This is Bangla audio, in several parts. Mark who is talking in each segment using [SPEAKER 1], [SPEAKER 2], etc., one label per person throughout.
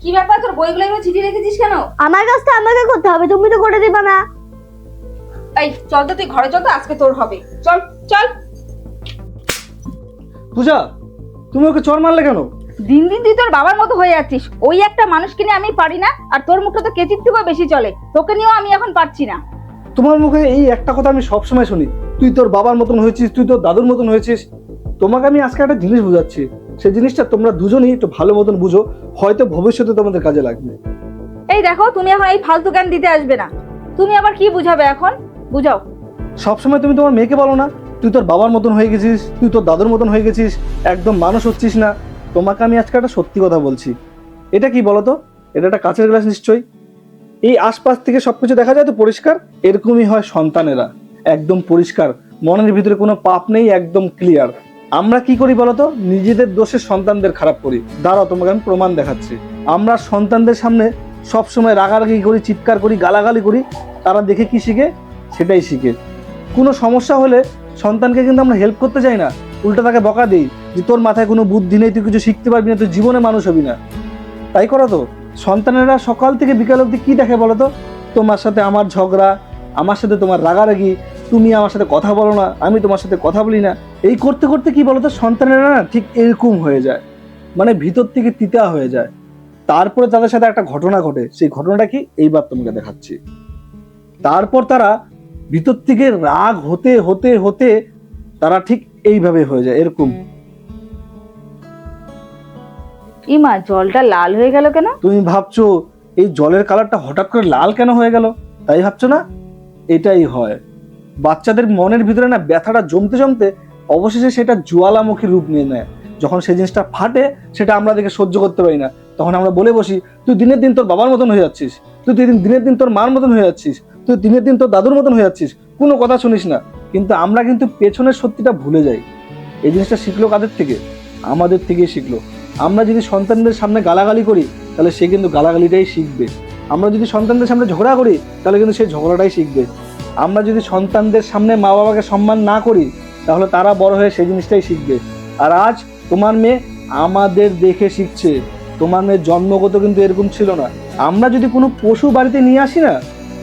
[SPEAKER 1] কি ব্যাপার, তোর বইগুলো এগুলো চিঠি রেখেছিস কেন?
[SPEAKER 2] আমার কাজটা আমাকে করতে হবে, তুমি তো করে দিবা না।
[SPEAKER 1] এই চল তো, তুই ঘরে চল তো, আজকে তোর হবে। চল চল।
[SPEAKER 3] পূজা, তুমি ওকে চড় মারলে কেন?
[SPEAKER 1] দিন দিন তুই তোর বাবার মতো হয়ে যাচ্ছিস। ওই একটা মানুষকে নিয়ে আমি পারি না, আর তোর মুখটা তো কেচির থেকেও বেশি চলে। তোকে নিয়েও আমি এখন পারছি না।
[SPEAKER 3] তোমার মুখে এই একটা কথা আমি সবসময় শুনি, তুই তোর বাবার মতন হয়েছিস, তুই তোর দাদুর মতন হয়েছিস। তোমাকে আমি আজকে একটা জিনিস বুঝাচ্ছি, সেই জিনিসটা তোমরা দুজনেই একটু ভালো মতন বুঝো, হয়তো ভবিষ্যতে তোমাদের কাজে লাগবে।
[SPEAKER 1] এই দেখো, তুমি এখন এই ফালতু জ্ঞান দিতে আসবে না। তুমি আবার কি বুঝাবে এখন? বুঝাও।
[SPEAKER 3] সবসময় তুমি তোমার মেয়েকে বলো না, তুই তোর বাবার মতন হয়ে গেছিস, তুই তোর দাদুর মতন হয়ে গেছিস, একদম মানুষ হচ্ছিস না। তোমাকে আমি আজকে একটা সত্যি কথা বলছি। এটা কি বলো তো? এটা একটা কাঁচের গ্লাস নিশ্চয়ই। এই আশপাশ থেকে সবকিছু দেখা যায় তো পরিষ্কার, এরকমই হয় সন্তানেরা, একদম পরিষ্কার, মনের ভিতরে কোনো পাপ নেই, একদম ক্লিয়ার। আমরা কি করি বলতো? নিজেদের দোষে সন্তানদের খারাপ করি। দাঁড়াও, তোমাকে আমি প্রমাণ দেখাচ্ছি। আমরা সন্তানদের সামনে সবসময় রাগারাগি করি, চিৎকার করি, গালাগালি করি। তারা দেখে কি শিখে? সেটাই শিখে। কোনো সমস্যা হলে সন্তানকে কিন্তু আমরা হেল্প করতে চাই না, উল্টো তাকে বকা দিই যে তোর মাথায় কোনো বুদ্ধি নেই, তুই কিছু শিখতে পারবি না, তুই জীবনে মানুষ হবি না। তাই করো তো। সন্তানেরা সকাল থেকে বিকাল অবধি কি দেখে বলো তো? তোমার সাথে আমার ঝগড়া, আমার সাথে তোমার রাগারাগি, তুমি আমার সাথে কথা বলো না, আমি তোমার সাথে কথা বলি না। এই করতে করতে কি বলো তো, সন্তানেরা না ঠিক এরকম হয়ে যায়, মানে ভিতর থেকে তিতা হয়ে যায়। তারপরে তাদের সাথে একটা ঘটনা ঘটে, সেই ঘটনাটা কি এইবার তোমাকে দেখাচ্ছি। তারপর তারা ভিতর থেকে রাগ হতে হতে হতে তারা ঠিক এইভাবে হয়ে যায়, এরকম।
[SPEAKER 1] ইমা, জলটা লাল হয়ে গেল কেন?
[SPEAKER 3] তুমি ভাবছো এই জলের কালারটা হঠাৎ করে লাল কেন হয়ে গেল, তাই ভাবছো না? এটাই হয়, বাচ্চাদের মনের ভিতরে না ব্যথাটা জমতে জমতে অবশেষে সেটা জ্বালামুখী রূপ নিয়ে নেয়। যখন সেই জিনিসটা ফাটে, সেটা আমরা দেখে সহ্য করতে পারি না, তখন আমরা বলে বসি তুই দিনের দিন তোর বাবার মতন হয়ে যাচ্ছিস, তুই দিনের দিন তোর মার মতন হয়ে যাচ্ছিস, তুই দিনের দিন তোর দাদুর মতন হয়ে যাচ্ছিস, কোনো কথা শুনিস না। কিন্তু আমরা কিন্তু পেছনের সত্যিটা ভুলে যাই। এই জিনিসটা শিখলো কাদের থেকে? আমাদের থেকেই শিখলো। আমরা যদি সন্তানদের সামনে গালাগালি করি, তাহলে সে কিন্তু গালাগালিটাই শিখবে। আমরা যদি সন্তানদের সামনে ঝগড়া করি, তাহলে কিন্তু সেই ঝগড়াটাই শিখবে। আমরা যদি সন্তানদের সামনে মা বাবাকে সম্মান না করি, তাহলে তারা বড় হয়ে সেই জিনিসটাই শিখবে। আর আজ তোমার মেয়ে আমাদের দেখে শিখছে। তোমার মেয়ের জন্মগত কিন্তু এরকম ছিল না। আমরা যদি কোনো পশু বাড়িতে নিয়ে আসি না,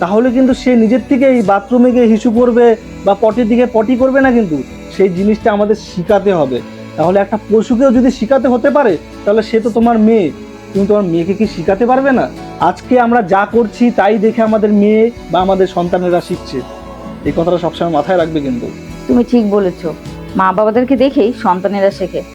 [SPEAKER 3] তাহলে কিন্তু সে নিজের থেকে এই বাথরুমে গিয়ে হিসু করবে বা পটির দিকে পটি করবে না, কিন্তু সেই জিনিসটা আমাদের শিখাতে হবে। তাহলে একটা পশুকেও যদি শিখাতে হতে পারে, তাহলে সে তো তোমার মেয়ে। তুমি তোমার মেয়েকে কি শিখাতে পারবে না? আজকে আমরা যা করছি তাই দেখে আমাদের মেয়ে বা আমাদের সন্তানেরা শিখছে। এই কথাটা সবসময় মাথায় রাখবে কিন্তু।
[SPEAKER 1] তুমি ঠিক বলেছো, মা বাবাদেরকে দেখেই সন্তানেরা শেখে।